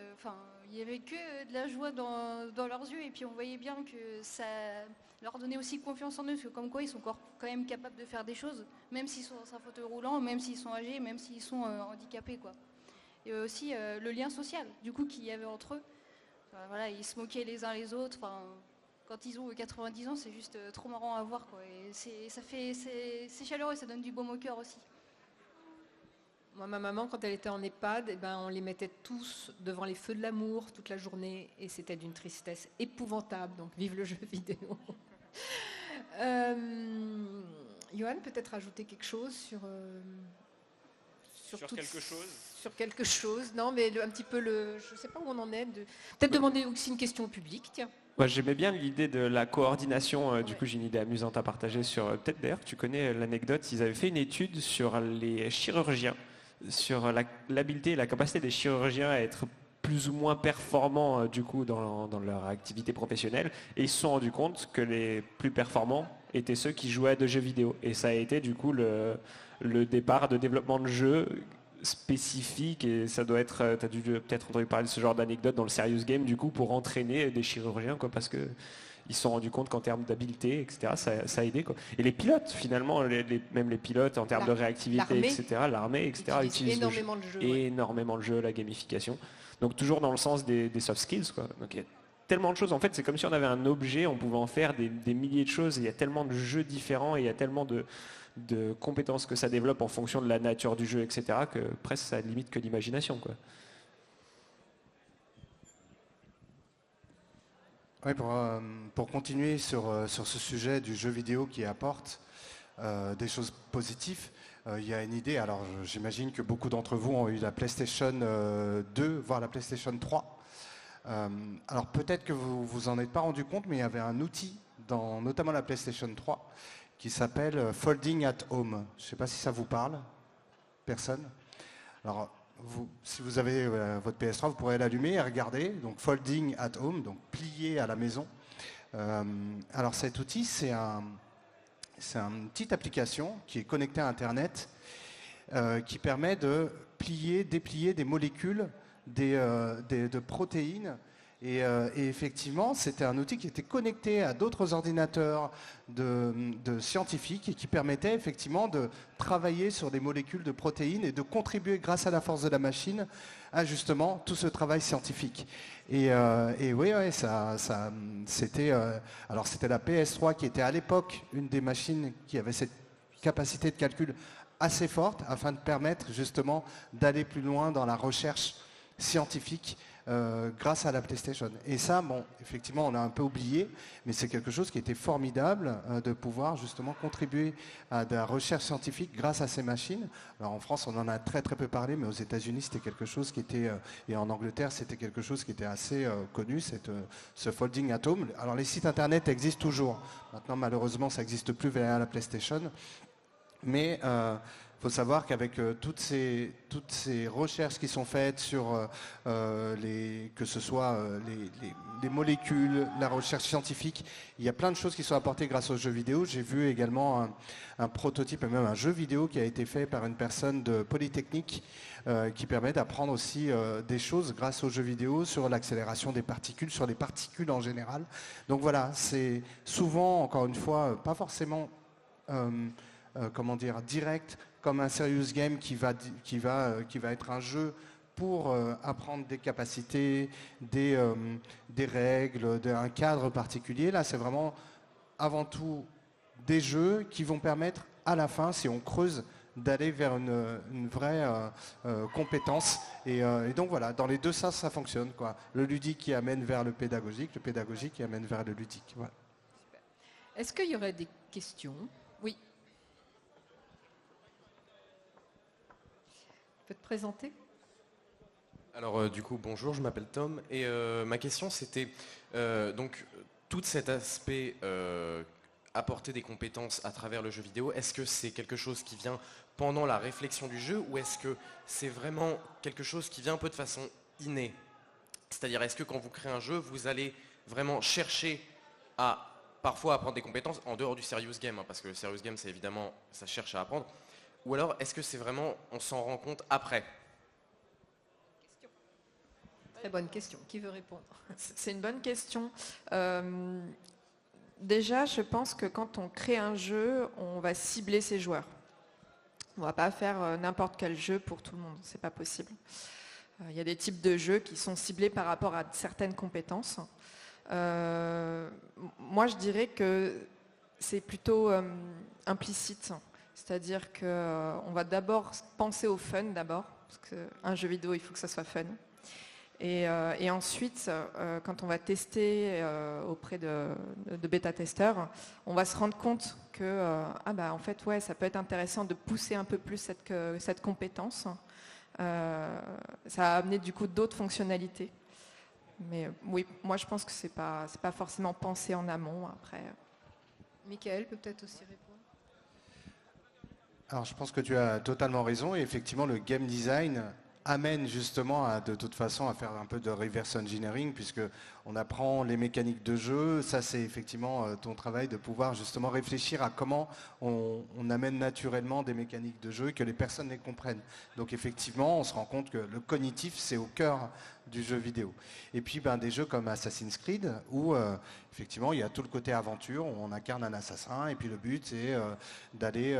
il n'y avait que de la joie dans leurs yeux, et puis on voyait bien que ça leur donnait aussi confiance en eux, parce que comme quoi ils sont quand même capables de faire des choses, même s'ils sont dans un fauteuil roulant, même s'ils sont âgés, même s'ils sont handicapés quoi. Et aussi le lien social du coup qu'il y avait entre eux. Voilà, ils se moquaient les uns les autres. Quand ils ont 90 ans, c'est juste trop marrant à voir, quoi. Et c'est chaleureux, ça donne du baume au cœur aussi. Moi, ma maman, quand elle était en EHPAD, on les mettait tous devant les feux de l'amour toute la journée, et c'était d'une tristesse épouvantable. Donc, vive le jeu vidéo. Johan, peut-être ajouter quelque chose sur quelque chose. Sur quelque chose. Non, mais un petit peu je ne sais pas où on en est. Peut-être demander aussi une question au public, tiens. Ouais, j'aimais bien l'idée de la coordination. Du coup, j'ai une idée amusante à partager sur. Peut-être d'ailleurs, tu connais l'anecdote. Ils avaient fait une étude sur les chirurgiens, sur l'habileté et la capacité des chirurgiens à être plus ou moins performants du coup dans leur activité professionnelle. Et ils se sont rendus compte que les plus performants étaient ceux qui jouaient à des jeux vidéo. Et ça a été du coup le départ de développement de jeux spécifique, et ça doit être, tu as dû peut-être entendu parler de ce genre d'anecdote dans le Serious Game du coup pour entraîner des chirurgiens quoi, parce que ils se sont rendus compte qu'en termes d'habileté etc ça a aidé quoi. Et les pilotes finalement, même les pilotes en termes de réactivité etc, l'armée etc utilisent énormément de jeux, la gamification, donc toujours dans le sens des soft skills quoi. Donc il y a tellement de choses, en fait c'est comme si on avait un objet, on pouvait en faire des milliers de choses, il y a tellement de jeux différents et il y a tellement de compétences que ça développe en fonction de la nature du jeu, etc., que presque ça limite que l'imagination, quoi. Oui, pour continuer sur ce sujet du jeu vidéo qui apporte des choses positives, il y a une idée. Alors, j'imagine que beaucoup d'entre vous ont eu la PlayStation 2, voire la PlayStation 3. Alors, peut-être que vous vous en êtes pas rendu compte, mais il y avait un outil, notamment la PlayStation 3, qui s'appelle Folding at Home. Je ne sais pas si ça vous parle. Personne? Alors, si vous avez votre PS3, vous pourrez l'allumer et regarder. Donc, Folding at Home, donc plier à la maison. Alors, cet outil, c'est une petite application qui est connectée à Internet, qui permet de déplier des molécules, de protéines. Et effectivement, c'était un outil qui était connecté à d'autres ordinateurs de scientifiques et qui permettait effectivement de travailler sur des molécules de protéines et de contribuer grâce à la force de la machine à justement tout ce travail scientifique. Et oui, c'était la PS3 qui était à l'époque une des machines qui avait cette capacité de calcul assez forte afin de permettre justement d'aller plus loin dans la recherche scientifique grâce à la PlayStation. Et ça, bon, effectivement, on l'a un peu oublié, mais c'est quelque chose qui était formidable de pouvoir justement contribuer à de la recherche scientifique grâce à ces machines. Alors en France, on en a très très peu parlé, mais aux États-Unis, c'était quelque chose qui était, et en Angleterre, c'était quelque chose qui était assez connu, ce folding at home. Alors les sites internet existent toujours. Maintenant, malheureusement, ça n'existe plus vers la PlayStation. Mais faut savoir qu'avec toutes ces recherches qui sont faites sur que ce soit les molécules, la recherche scientifique, il y a plein de choses qui sont apportées grâce aux jeux vidéo. J'ai vu également un prototype et même un jeu vidéo qui a été fait par une personne de Polytechnique qui permet d'apprendre aussi des choses grâce aux jeux vidéo sur l'accélération des particules, sur les particules en général. Donc voilà, c'est souvent, encore une fois, pas forcément comment dire, direct, comme un serious game qui va être un jeu pour apprendre des capacités, des règles, un cadre particulier. Là, c'est vraiment avant tout des jeux qui vont permettre à la fin, si on creuse, d'aller vers une vraie compétence. Et donc voilà, dans les deux sens, ça fonctionne, quoi. Le ludique qui amène vers le pédagogique qui amène vers le ludique. Voilà. Est-ce qu'il y aurait des questions? Oui. Vous pouvez te présenter? Alors du coup, bonjour, je m'appelle Tom et ma question c'était donc tout cet aspect apporter des compétences à travers le jeu vidéo, est-ce que c'est quelque chose qui vient pendant la réflexion du jeu ou est-ce que c'est vraiment quelque chose qui vient un peu de façon innée? C'est-à-dire est-ce que quand vous créez un jeu, vous allez vraiment chercher à parfois apprendre des compétences en dehors du serious game, hein, parce que le serious game c'est évidemment, ça cherche à apprendre, ou alors est-ce que c'est vraiment, on s'en rend compte après? Très bonne question. Qui veut répondre? C'est une bonne question. Déjà, je pense que quand on crée un jeu, on va cibler ses joueurs. On ne va pas faire n'importe quel jeu pour tout le monde, c'est pas possible. Il y a des types de jeux qui sont ciblés par rapport à certaines compétences. Moi, je dirais que c'est plutôt implicite. C'est-à-dire qu'on va d'abord penser au fun d'abord, parce qu'un jeu vidéo, il faut que ça soit fun. Et ensuite, quand on va tester auprès de bêta-testeurs, on va se rendre compte que en fait, ouais, ça peut être intéressant de pousser un peu plus cette compétence. Ça a amené du coup d'autres fonctionnalités. Mais oui, moi je pense que c'est pas forcément pensé en amont après. Michael peut peut-être aussi répondre. Alors je pense que tu as totalement raison et effectivement le game design amène justement de toute façon à faire un peu de reverse engineering puisque on apprend les mécaniques de jeu. Ça c'est effectivement ton travail de pouvoir justement réfléchir à comment on amène naturellement des mécaniques de jeu et que les personnes les comprennent. Donc effectivement on se rend compte que le cognitif c'est au cœur du jeu vidéo. Et puis des jeux comme Assassin's Creed où effectivement il y a tout le côté aventure, où on incarne un assassin et puis le but c'est d'aller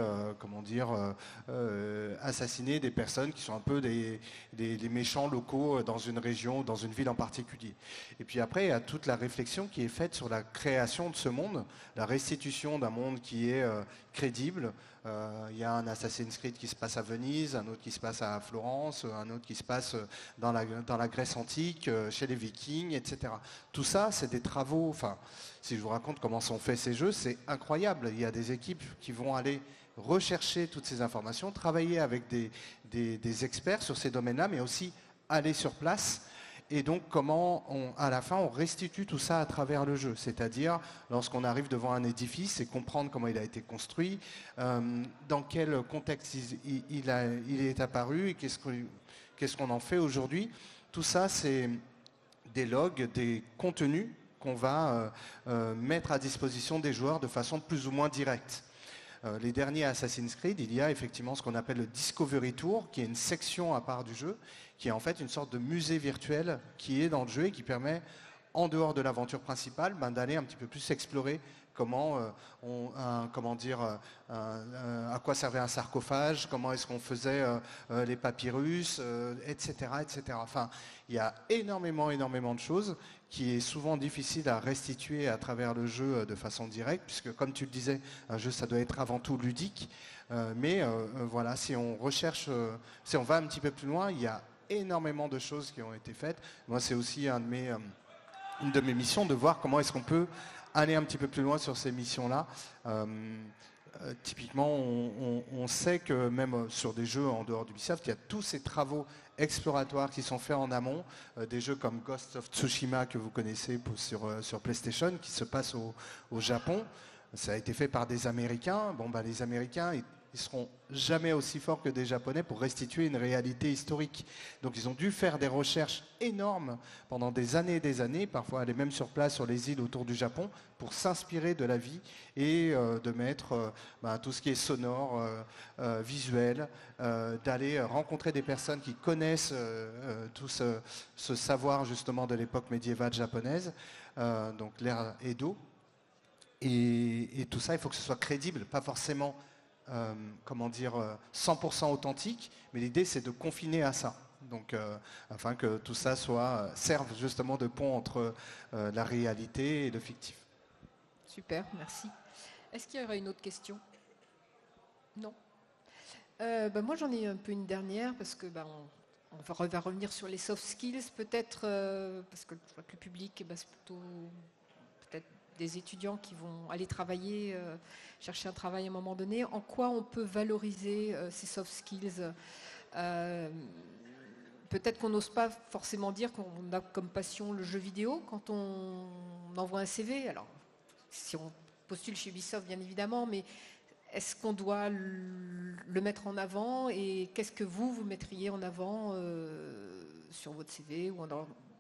assassiner des personnes qui sont un peu des méchants locaux dans une région, dans une ville en particulier. Et puis après il y a toute la réflexion qui est faite sur la création de ce monde, la restitution d'un monde qui est crédible. Il y a un Assassin's Creed qui se passe à Venise, un autre qui se passe à Florence, un autre qui se passe dans la Grèce antique, chez les Vikings, etc. Tout ça, c'est des travaux. Enfin, si je vous raconte comment sont faits ces jeux, c'est incroyable. Il y a des équipes qui vont aller rechercher toutes ces informations, travailler avec des experts sur ces domaines-là, mais aussi aller sur place. Et donc, comment, à la fin, on restitue tout ça à travers le jeu. C'est-à-dire, lorsqu'on arrive devant un édifice et comprendre comment il a été construit, dans quel contexte il est apparu et qu'est-ce qu'on en fait aujourd'hui. Tout ça, c'est des logs, des contenus qu'on va mettre à disposition des joueurs de façon plus ou moins directe. Les derniers Assassin's Creed, il y a effectivement ce qu'on appelle le Discovery Tour, qui est une section à part du jeu, qui est en fait une sorte de musée virtuel qui est dans le jeu et qui permet, en dehors de l'aventure principale, d'aller un petit peu plus explorer comment à quoi servait un sarcophage, comment est-ce qu'on faisait les papyrus, etc., etc. Enfin, il y a énormément de choses qui est souvent difficile à restituer à travers le jeu de façon directe, puisque comme tu le disais, un jeu ça doit être avant tout ludique. Mais voilà, si on recherche, si on va un petit peu plus loin, il y a énormément de choses qui ont été faites. Moi, c'est aussi une de mes missions de voir comment est-ce qu'on peut aller un petit peu plus loin sur ces missions-là. Typiquement, on sait que même sur des jeux en dehors d'Ubisoft, il y a tous ces travaux exploratoires qui sont faits en amont, des jeux comme Ghost of Tsushima que vous connaissez sur PlayStation, qui se passe au Japon. Ça a été fait par des Américains. Les Américains ils seront jamais aussi forts que des Japonais pour restituer une réalité historique. Donc ils ont dû faire des recherches énormes pendant des années, parfois aller même sur place sur les îles autour du Japon pour s'inspirer de la vie et de mettre tout ce qui est sonore, visuel, d'aller rencontrer des personnes qui connaissent tout ce savoir justement de l'époque médiévale japonaise, donc l'ère Edo. Et tout ça, il faut que ce soit crédible, pas forcément 100% authentique, mais l'idée c'est de confiner à ça. Donc, afin que tout ça serve justement de pont entre la réalité et le fictif. Super, merci. Est-ce qu'il y aurait une autre question? Non. Moi j'en ai un peu une dernière parce que on va revenir sur les soft skills peut-être parce que je vois que le public c'est plutôt peut-être des étudiants qui vont aller travailler, chercher un travail à un moment donné. En quoi on peut valoriser ces soft skills? Peut-être qu'on n'ose pas forcément dire qu'on a comme passion le jeu vidéo quand on envoie un CV. Alors, si on postule chez Ubisoft, bien évidemment, mais est-ce qu'on doit le mettre en avant et qu'est-ce que vous mettriez en avant sur votre CV ou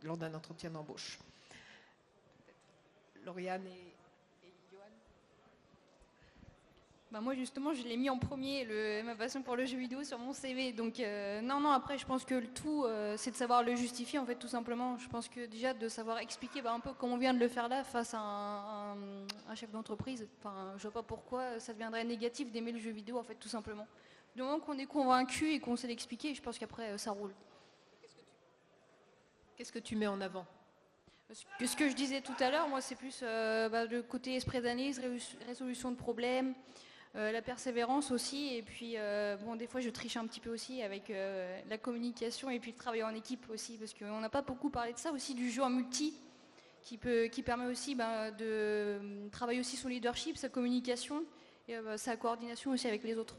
lors d'un entretien d'embauche? Lauriane et Johan. Moi justement je l'ai mis en premier, ma passion pour le jeu vidéo sur mon CV, donc non, après je pense que le tout c'est de savoir le justifier en fait, tout simplement. Je pense que déjà de savoir expliquer un peu comme on vient de le faire là face à un chef d'entreprise, je vois pas pourquoi ça deviendrait négatif d'aimer le jeu vidéo en fait, tout simplement. Du moment qu'on est convaincu et qu'on sait l'expliquer, je pense qu'après ça roule. Qu'est-ce que tu mets en avant? Ce que je disais tout à l'heure, moi c'est plus le côté esprit d'analyse, résolution de problèmes, la persévérance aussi, et puis des fois je triche un petit peu aussi avec la communication et puis le travail en équipe aussi, parce qu'on n'a pas beaucoup parlé de ça aussi, du jeu en multi qui permet aussi de travailler aussi son leadership, sa communication et sa coordination aussi avec les autres.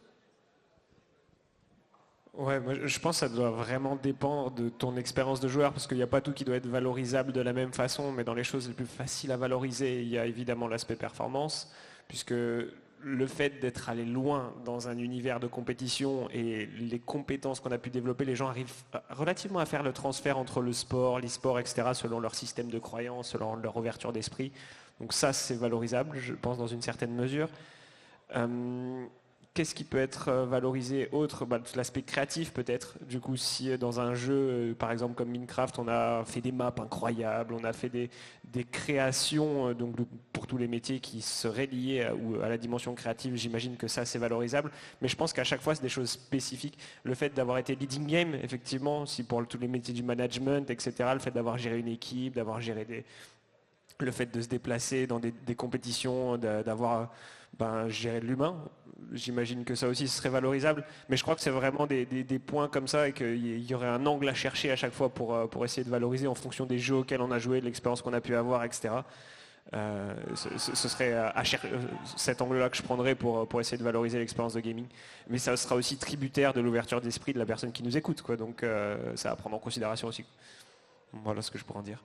Ouais, moi, je pense que ça doit vraiment dépendre de ton expérience de joueur, parce qu'il n'y a pas tout qui doit être valorisable de la même façon, mais dans les choses les plus faciles à valoriser, il y a évidemment l'aspect performance, puisque le fait d'être allé loin dans un univers de compétition et les compétences qu'on a pu développer, les gens arrivent relativement à faire le transfert entre le sport, l'e-sport, etc., selon leur système de croyance, selon leur ouverture d'esprit. Donc ça, c'est valorisable, je pense, dans une certaine mesure. Qu'est-ce qui peut être valorisé autre? L'aspect créatif peut-être. Du coup, si dans un jeu, par exemple comme Minecraft, on a fait des maps incroyables, on a fait des créations donc, pour tous les métiers qui seraient liés à la dimension créative, j'imagine que ça c'est valorisable. Mais je pense qu'à chaque fois c'est des choses spécifiques. Le fait d'avoir été leading game, effectivement, si pour tous les métiers du management, etc., le fait d'avoir géré une équipe, d'avoir géré le fait de se déplacer dans des compétitions, d'avoir gérer de l'humain, j'imagine que ça aussi serait valorisable, mais je crois que c'est vraiment des points comme ça et qu'il y aurait un angle à chercher à chaque fois pour essayer de valoriser en fonction des jeux auxquels on a joué, de l'expérience qu'on a pu avoir, etc. Ce serait cet angle-là que je prendrais pour essayer de valoriser l'expérience de gaming, mais ça sera aussi tributaire de l'ouverture d'esprit de la personne qui nous écoute, quoi. Donc ça à prendre en considération aussi. Voilà ce que je pourrais en dire.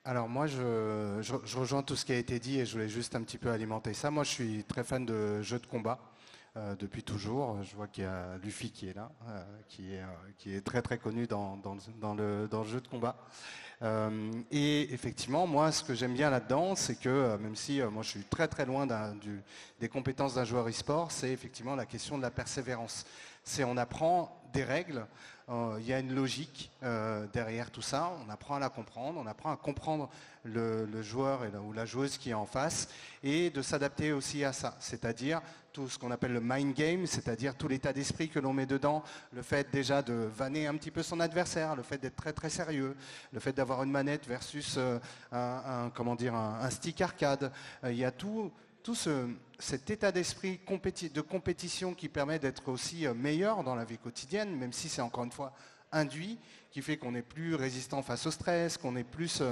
Alors moi, je rejoins tout ce qui a été dit et je voulais juste un petit peu alimenter ça. Moi, je suis très fan de jeux de combat depuis toujours. Je vois qu'il y a Luffy qui est là, qui est très très connu dans le jeu de combat. Et effectivement, moi, ce que j'aime bien là-dedans, c'est que même si moi je suis très très loin des compétences d'un joueur e-sport, c'est effectivement la question de la persévérance. C'est on apprend des règles, il y a une logique derrière tout ça, on apprend à la comprendre, on apprend à comprendre le joueur ou la joueuse qui est en face et de s'adapter aussi à ça, c'est-à-dire tout ce qu'on appelle le mind game, c'est-à-dire tout l'état d'esprit que l'on met dedans, le fait déjà de vanner un petit peu son adversaire, le fait d'être très très sérieux, le fait d'avoir une manette versus un stick arcade, il y a tout cet état d'esprit de compétition qui permet d'être aussi meilleur dans la vie quotidienne, même si c'est encore une fois induit, qui fait qu'on est plus résistant face au stress, qu'on est plus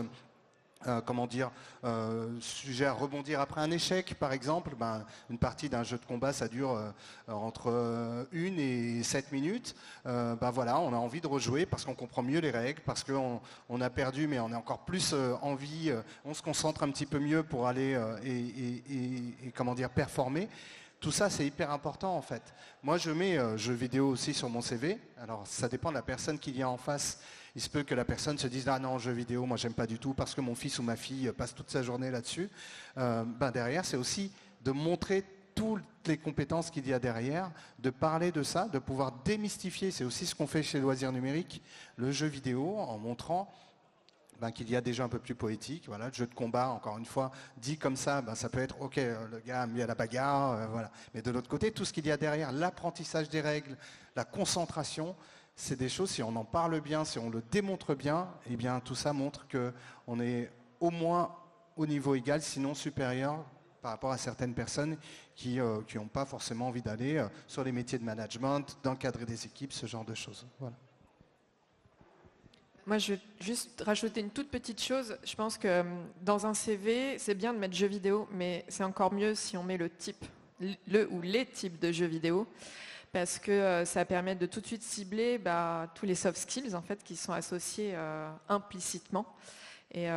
sujet à rebondir après un échec, par exemple. Une partie d'un jeu de combat, ça dure entre 1 et 7 minutes. Voilà, on a envie de rejouer parce qu'on comprend mieux les règles, parce qu'on a perdu, mais on a encore plus envie, on se concentre un petit peu mieux pour aller performer. Tout ça, c'est hyper important en fait. Moi, je mets jeux vidéo aussi sur mon CV. Alors, ça dépend de la personne qui vient en face. Il se peut que la personne se dise « Ah non, jeux vidéo, moi j'aime pas du tout parce que mon fils ou ma fille passe toute sa journée là-dessus. » Derrière, c'est aussi de montrer toutes les compétences qu'il y a derrière, de parler de ça, de pouvoir démystifier. C'est aussi ce qu'on fait chez Loisirs Numériques, le jeu vidéo, en montrant qu'il y a des jeux un peu plus poétiques. Voilà, le jeu de combat, encore une fois, dit comme ça, ça peut être « Ok, le gars a mis à la bagarre. Voilà. » Mais de l'autre côté, tout ce qu'il y a derrière, l'apprentissage des règles, la concentration, c'est des choses, si on en parle bien, si on le démontre bien, eh bien tout ça montre qu'on est au moins au niveau égal, sinon supérieur par rapport à certaines personnes qui n'ont pas forcément envie d'aller sur les métiers de management, d'encadrer des équipes, ce genre de choses. Voilà. Moi, je vais juste rajouter une toute petite chose. Je pense que dans un CV, c'est bien de mettre jeux vidéo, mais c'est encore mieux si on met le type, ou les types de jeux vidéo, parce que ça permet de tout de suite cibler tous les soft skills en fait, qui sont associés implicitement. Et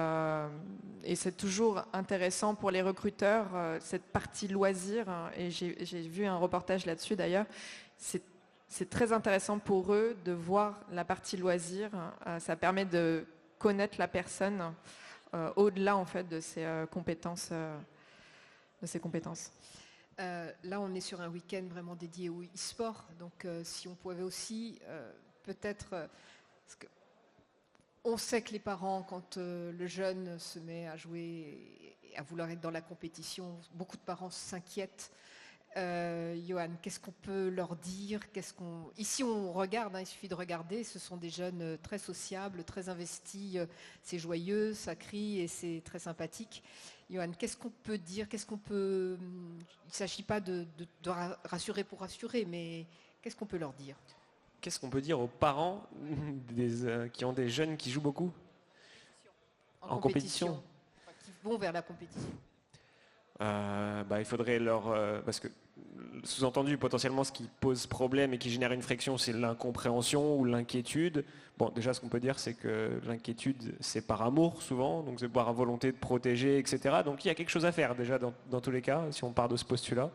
c'est toujours intéressant pour les recruteurs, cette partie loisir, et j'ai vu un reportage là-dessus d'ailleurs. C'est très intéressant pour eux de voir la partie loisir. Ça permet de connaître la personne au-delà en fait, de ses compétences. Là, on est sur un week-end vraiment dédié au e-sport. Donc, si on pouvait aussi, peut-être... parce que on sait que les parents, quand le jeune se met à jouer et à vouloir être dans la compétition, beaucoup de parents s'inquiètent. Johan, qu'est-ce qu'on peut leur dire? Ici, on regarde, il suffit de regarder. Ce sont des jeunes très sociables, très investis. C'est joyeux, ça crie et c'est très sympathique. Johan, qu'est-ce qu'on peut dire? Il ne s'agit pas de rassurer pour rassurer, mais qu'est-ce qu'on peut leur dire? Qu'est-ce qu'on peut dire aux parents qui ont des jeunes qui jouent beaucoup en compétition, qui vont vers la compétition? Il faudrait leur... parce que, sous-entendu, potentiellement, ce qui pose problème et qui génère une friction, c'est l'incompréhension ou l'inquiétude. Bon, déjà, ce qu'on peut dire, c'est que l'inquiétude, c'est par amour, souvent, donc c'est par volonté de protéger, etc. Donc, il y a quelque chose à faire, déjà, dans tous les cas, si on part de ce postulat.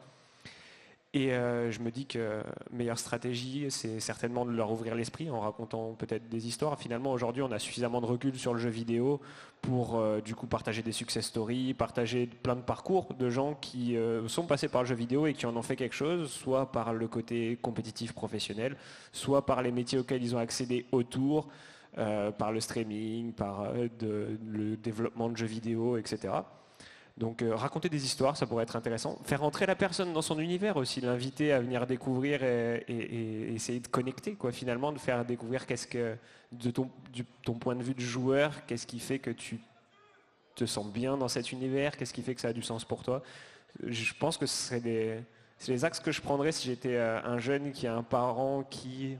Et je me dis que meilleure stratégie, c'est certainement de leur ouvrir l'esprit en racontant peut-être des histoires. Finalement, aujourd'hui, on a suffisamment de recul sur le jeu vidéo pour du coup partager des success stories, partager plein de parcours de gens qui sont passés par le jeu vidéo et qui en ont fait quelque chose, soit par le côté compétitif professionnel, soit par les métiers auxquels ils ont accédé autour, par le streaming, par le développement de jeux vidéo, etc. Donc raconter des histoires, ça pourrait être intéressant. Faire entrer la personne dans son univers aussi, l'inviter à venir découvrir et essayer de connecter, quoi, finalement, de faire découvrir qu'est-ce que, de ton point de vue de joueur, qu'est-ce qui fait que tu te sens bien dans cet univers, qu'est-ce qui fait que ça a du sens pour toi. Je pense que c'est les axes que je prendrais si j'étais un jeune qui a un parent qui,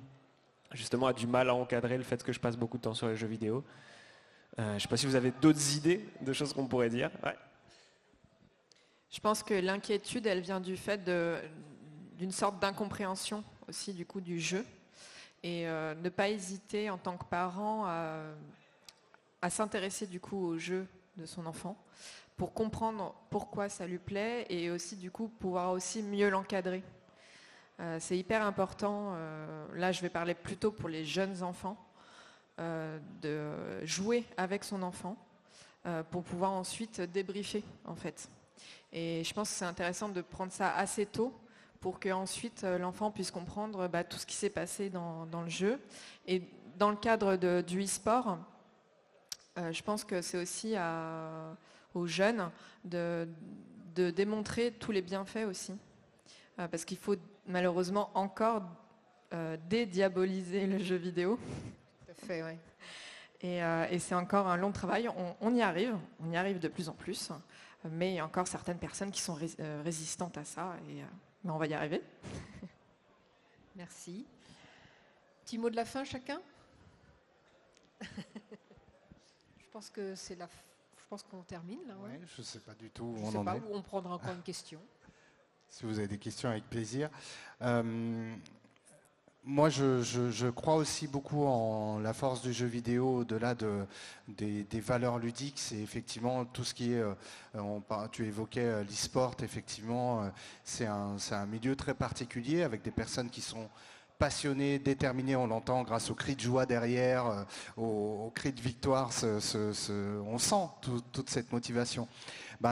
justement, a du mal à encadrer le fait que je passe beaucoup de temps sur les jeux vidéo. Je ne sais pas si vous avez d'autres idées de choses qu'on pourrait dire. Ouais. Je pense que l'inquiétude, elle vient du fait d'une sorte d'incompréhension aussi du coup du jeu. Et ne pas hésiter en tant que parent à s'intéresser du coup au jeu de son enfant pour comprendre pourquoi ça lui plaît et aussi du coup pouvoir aussi mieux l'encadrer. C'est hyper important, là je vais parler plutôt pour les jeunes enfants, de jouer avec son enfant pour pouvoir ensuite débriefer en fait. Et je pense que c'est intéressant de prendre ça assez tôt pour qu'ensuite l'enfant puisse comprendre tout ce qui s'est passé dans le jeu. Et dans le cadre du e-sport, je pense que c'est aussi aux jeunes de démontrer tous les bienfaits aussi. Parce qu'il faut malheureusement encore dédiaboliser le jeu vidéo. Tout à fait, oui. Et c'est encore un long travail. On y arrive de plus en plus. Mais il y a encore certaines personnes qui sont résistantes à ça, mais on va y arriver. Merci. Petit mot de la fin, chacun. Je pense que c'est pense qu'on termine là. Ouais, je ne sais pas du tout où Je on sais en pas est. où on prendra encore une question. Si vous avez des questions, avec plaisir. Moi, je crois aussi beaucoup en la force du jeu vidéo, au-delà des valeurs ludiques. C'est effectivement tout ce qui est, tu évoquais l'e-sport, effectivement, c'est un milieu très particulier avec des personnes qui sont passionnées, déterminées, on l'entend grâce aux cris de joie derrière, aux cris de victoire, on sent toute cette motivation.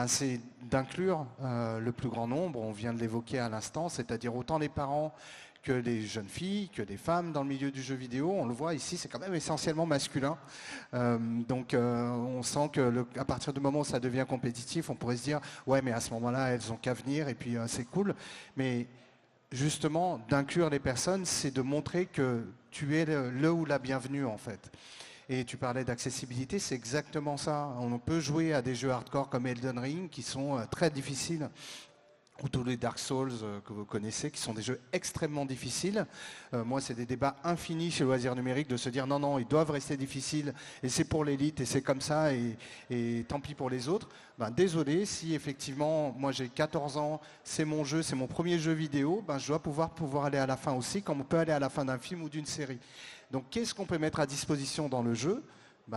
C'est d'inclure le plus grand nombre, on vient de l'évoquer à l'instant, c'est-à-dire autant les parents que les jeunes filles, que les femmes dans le milieu du jeu vidéo. On le voit ici, c'est quand même essentiellement masculin. On sent que à partir du moment où ça devient compétitif, on pourrait se dire ouais, mais à ce moment-là, elles ont qu'à venir et puis c'est cool. Mais justement, d'inclure les personnes, c'est de montrer que tu es le ou la bienvenue en fait. Et tu parlais d'accessibilité, c'est exactement ça. On peut jouer à des jeux hardcore comme Elden Ring qui sont très difficiles, ou tous les Dark Souls que vous connaissez, qui sont des jeux extrêmement difficiles. Moi, c'est des débats infinis chez Loisirs Numériques de se dire non, ils doivent rester difficiles, et c'est pour l'élite, et c'est comme ça, et tant pis pour les autres. Désolé, si effectivement, moi j'ai 14 ans, c'est mon jeu, c'est mon premier jeu vidéo, je dois pouvoir aller à la fin aussi, comme on peut aller à la fin d'un film ou d'une série. Donc, qu'est-ce qu'on peut mettre à disposition dans le jeu ?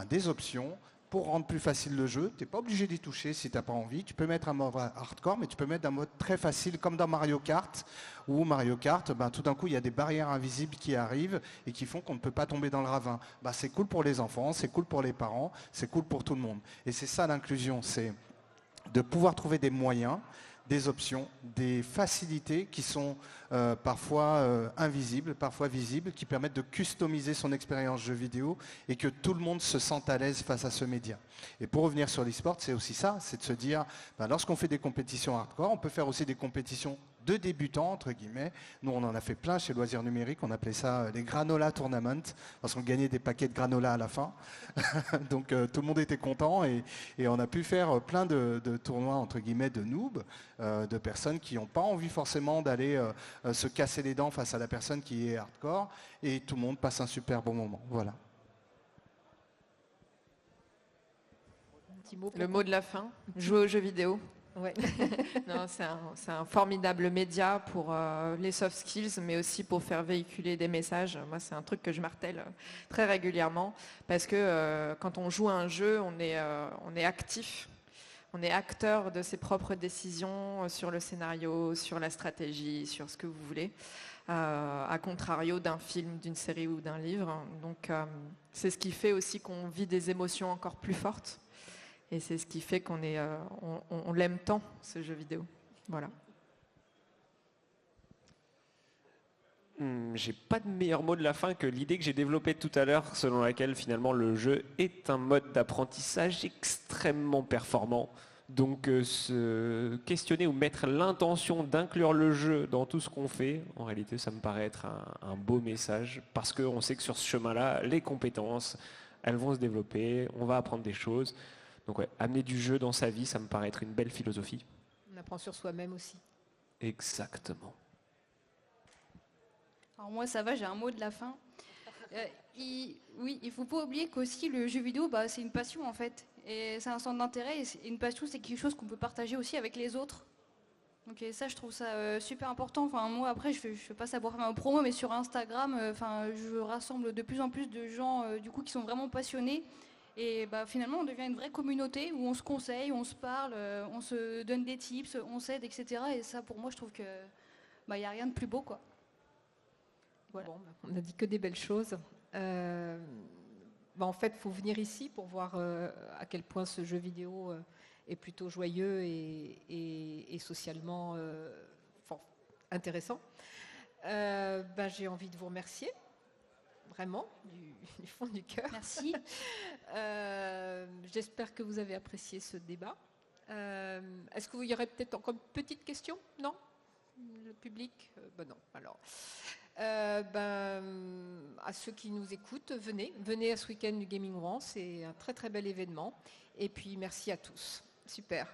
Des options. Pour rendre plus facile le jeu, tu n'es pas obligé d'y toucher si tu n'as pas envie. Tu peux mettre un mode hardcore, mais tu peux mettre un mode très facile, comme dans Mario Kart, où Mario Kart, tout d'un coup, il y a des barrières invisibles qui arrivent et qui font qu'on ne peut pas tomber dans le ravin. C'est cool pour les enfants, c'est cool pour les parents, c'est cool pour tout le monde. Et c'est ça l'inclusion, c'est de pouvoir trouver des moyens, des options, des facilités qui sont parfois invisibles, parfois visibles, qui permettent de customiser son expérience jeu vidéo et que tout le monde se sente à l'aise face à ce média. Et pour revenir sur l'e-sport, c'est aussi ça, c'est de se dire, lorsqu'on fait des compétitions hardcore, on peut faire aussi des compétitions de débutants, entre guillemets. Nous, on en a fait plein chez Loisirs Numériques, on appelait ça les Granola Tournament, parce qu'on gagnait des paquets de granola à la fin. Donc tout le monde était content et on a pu faire plein de tournois, entre guillemets, de noobs, de personnes qui n'ont pas envie forcément d'aller se casser les dents face à la personne qui est hardcore, et tout le monde passe un super bon moment. Voilà. Un petit mot pour Le mot de la fin, jouer aux jeux vidéo. Ouais. Non, c'est un formidable média pour les soft skills, mais aussi pour faire véhiculer des messages. Moi, c'est un truc que je martèle très régulièrement, parce que quand on joue à un jeu, on est actif, on est acteur de ses propres décisions sur le scénario, sur la stratégie, sur ce que vous voulez, à contrario d'un film, d'une série ou d'un livre. Donc, c'est ce qui fait aussi qu'on vit des émotions encore plus fortes. Et c'est ce qui fait qu'on l'aime tant, ce jeu vidéo. Voilà. J'ai pas de meilleur mot de la fin que l'idée que j'ai développée tout à l'heure, selon laquelle finalement le jeu est un mode d'apprentissage extrêmement performant. Donc se questionner ou mettre l'intention d'inclure le jeu dans tout ce qu'on fait, en réalité ça me paraît être un beau message, parce qu'on sait que sur ce chemin-là, les compétences, elles vont se développer, on va apprendre des choses. Donc ouais, amener du jeu dans sa vie, ça me paraît être une belle philosophie. On apprend sur soi-même aussi. Exactement. Alors moi ça va, j'ai un mot de la fin. Oui, il faut pas oublier qu'aussi le jeu vidéo, c'est une passion en fait. Et c'est un centre d'intérêt, et une passion c'est quelque chose qu'on peut partager aussi avec les autres. Donc ça je trouve ça super important. Enfin moi après je fais pas ça pour faire ma promo, mais sur Instagram, je rassemble de plus en plus de gens du coup qui sont vraiment passionnés. Et finalement, on devient une vraie communauté où on se conseille, on se parle, on se donne des tips, on s'aide, etc. Et ça, pour moi, je trouve que y a rien de plus beau, quoi. Voilà. Bon, on n'a dit que des belles choses. En fait, il faut venir ici pour voir à quel point ce jeu vidéo est plutôt joyeux et socialement intéressant. J'ai envie de vous remercier. Vraiment, du fond du cœur. Merci. J'espère que vous avez apprécié ce débat. Est-ce qu'il y aurait peut-être encore une petite question ? Non ? Le public ? Non. Alors, à ceux qui nous écoutent, venez à ce week-end du Gaming Rouen. C'est un très très bel événement. Et puis merci à tous. Super.